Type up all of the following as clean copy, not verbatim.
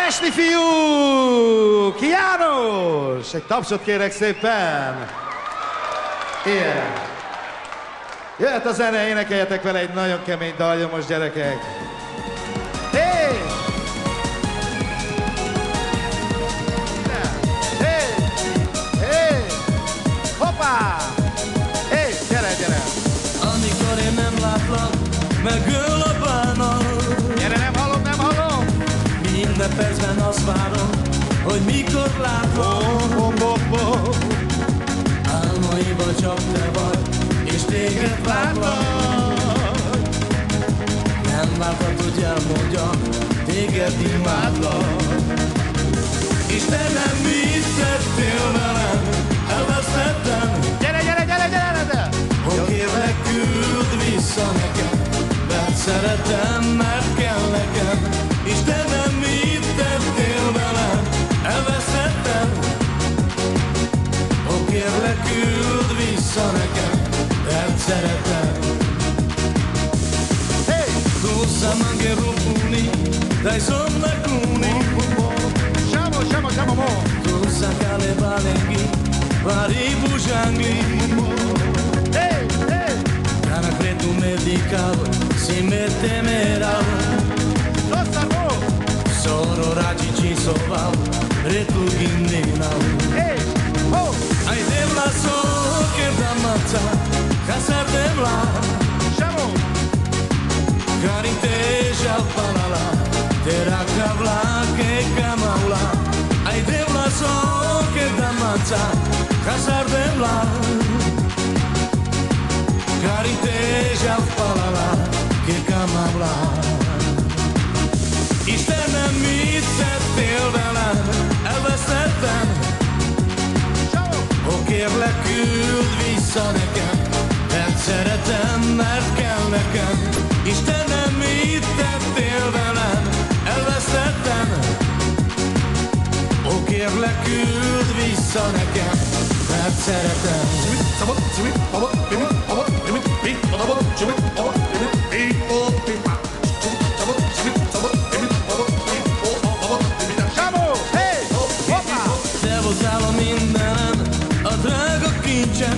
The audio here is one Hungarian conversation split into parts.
Pesti fiúk! János! Egy tapsot kérek szépen! Igen. Jöhet a zene, énekeljetek vele egy nagyon kemény daljomos, gyerekek! Hé! Hé! Hé! Hoppá! Hé! Gyere, gyere! Amikor én nem látlak, megöl a bánat. Gyere, nem hallom, nem hallom! Minden percben azt várom, hogy mikor látlak. Álmaiban csak te vagy, és téged várlak. Nem vártad, hogy elmondjam, téged imádlak. Istenem, mit tettél velem? Elvesztettem. Gyere, gyere, gyere, gyere, gyere! Hogy kérlek, küld vissza nekem, mert szeretem, mert kell nekem. Istenem, mit tettél velem? Elvesztettem. Hogy kérlek, küld vissza nekem, mert szeretem. Hey! Cosa mancheroni, dai son da cuni. Siamo, siamo, siamo, mo! Cosa cale valenghi, vari bujangli. Hey, hey! Cara credo medical, si mette meral. Rossa, mo! Sono raggi ci soval, retugindina. Hey! Oh! Ai devla so che da mazza, casa devla. Siamo! Carinteja palala, terra cavla che camaula. Ai devla so che da mazza, casa devla. Carinteja palala, che camaula. Istenem, mit tettél velem? Elvesztettem. Ó, kérlek, küld vissza nekem, mert szeretem, mert kell nekem. Istenem, mit tettél velem? Elvesztettem. Ó, kérlek, küld vissza nekem, mert szeretem. Siamo! Hey! Hoppá! Te voltál a mindenem, a drága kincsem.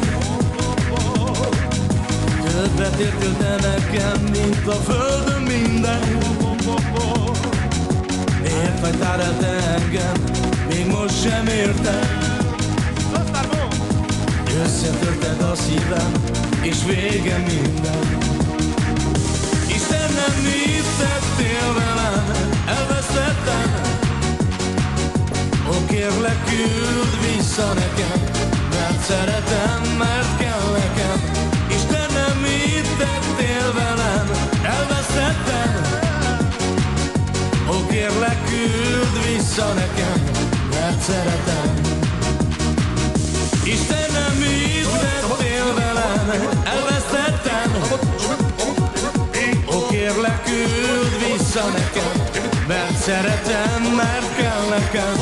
Többet értél te nekem, mint a földön minden. Miért hagytál el te engem, még most sem értem. Rossa, mo! Összetörted a szívem, és vége minden. Istenem, mit tettél velem? Elvesztettem. Ó, kérlek, küld vissza nekem, mert szeretem, mert kell nekem. Istenem, mit tettél velem? Elvesztettem. Ó, kérlek, küld vissza nekem, mert szeretem. Istenem, mit tettél velem? Elvesztettem. Ó, kérlek, küld vissza nekem, mert szeretem, mert kell nekem.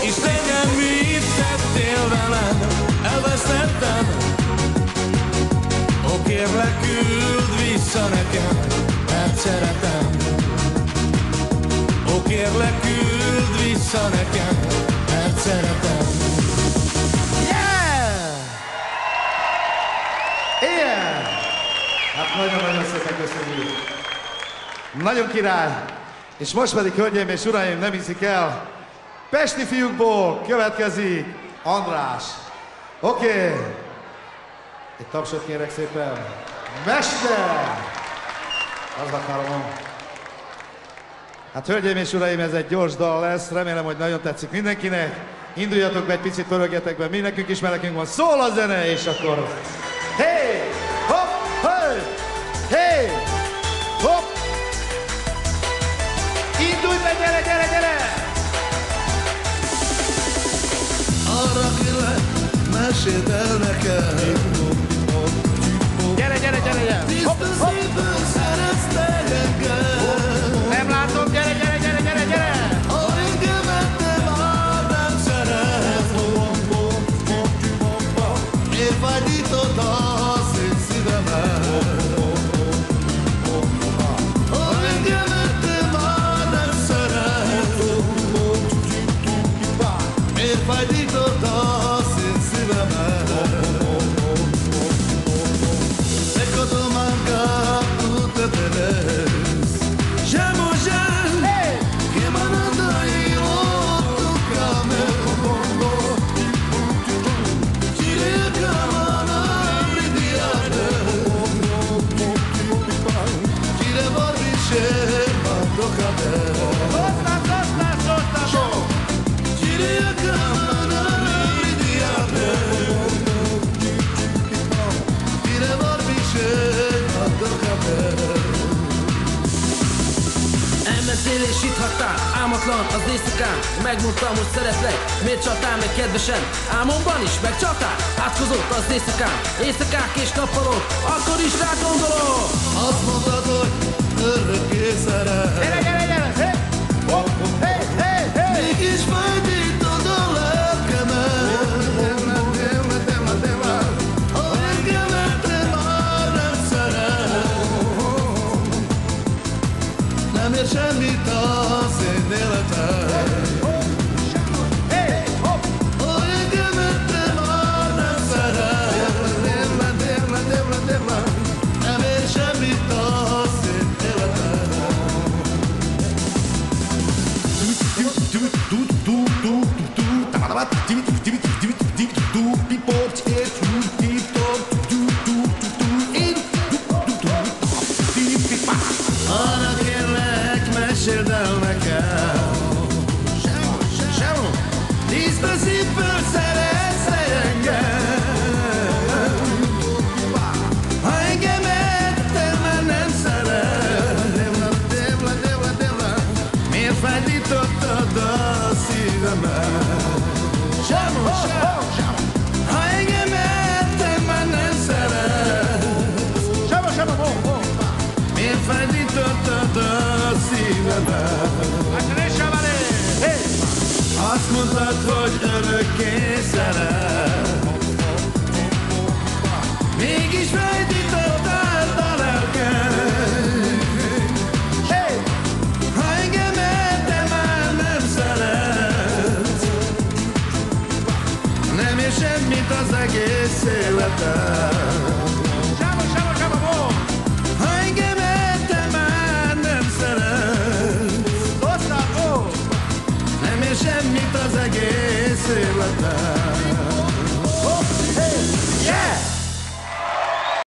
Istenem, mit tettél velem? Elvesztettem. Ó, kérlek, küld vissza nekem, mert szeretem. Ó, kérlek, küld vissza nekem, mert szeretem. Yeah! Igen! Hát nagyon-nagyon szépen köszönjük. Nagyon király. És most pedig, hölgyeim és uraim, nem hiszik el, pesti fiúkból következik András. Oké. Egy tapsot kérek szépen. Mester! Az akarom. Hát hölgyeim és uraim, ez egy gyors dal lesz. Remélem, hogy nagyon tetszik mindenkinek. Induljatok be, egy picit pörögjetek be. Mi nekünk is, mert nekünk van. Szól a zene, és akkor... Hey! Hopp! Hey! Hey! Hopp! Indulj be, gyere, gyere, gyere! Arra kérlek, meséld el nekem. Gyere, gyere, gyere, gyere! Hopp, Tiszta hopp! szívből szeretsz te engem. Nem látom, gyere, gyere, gyere, gyere, gyere! Ha engemet te már nem szeretsz. Miért vágyítod a szép szívemet? Ha engemet te már nem szeretsz. adtál, álmatlan az éjszakán. Megmondtam, hogy szeretlek, miért csaltál meg kedvesen? Álmomban is megcsaltál, átkozott az éjszakán. Éjszakák és nappalok, akkor is rád gondolok. Azt mondtad, hogy örökké szeret. Gyere, gyere, gyere! Hey! Hopp! Hey, hey, hey! Mégis fájdítod a lelkemet. Ha engemet te már nem szeret. Nem ér semmit az én életem. Ha engemet te már nem szeret. Nem ér semmit az én életem. Arra kérlek, meséld el nekem. Tiszta szívből szeretsz engem. Ha engemet te már nem szeret. Miért fájdítottad a szívemet? Ha engemet te már nem szeret. Miért fájdítottad a szívemet? Azt mondtad, hogy örökké szeret. Mégis fájdítottad a lelkem. Ha engemet te már nem szeret. Nem ér semmit az egész életem.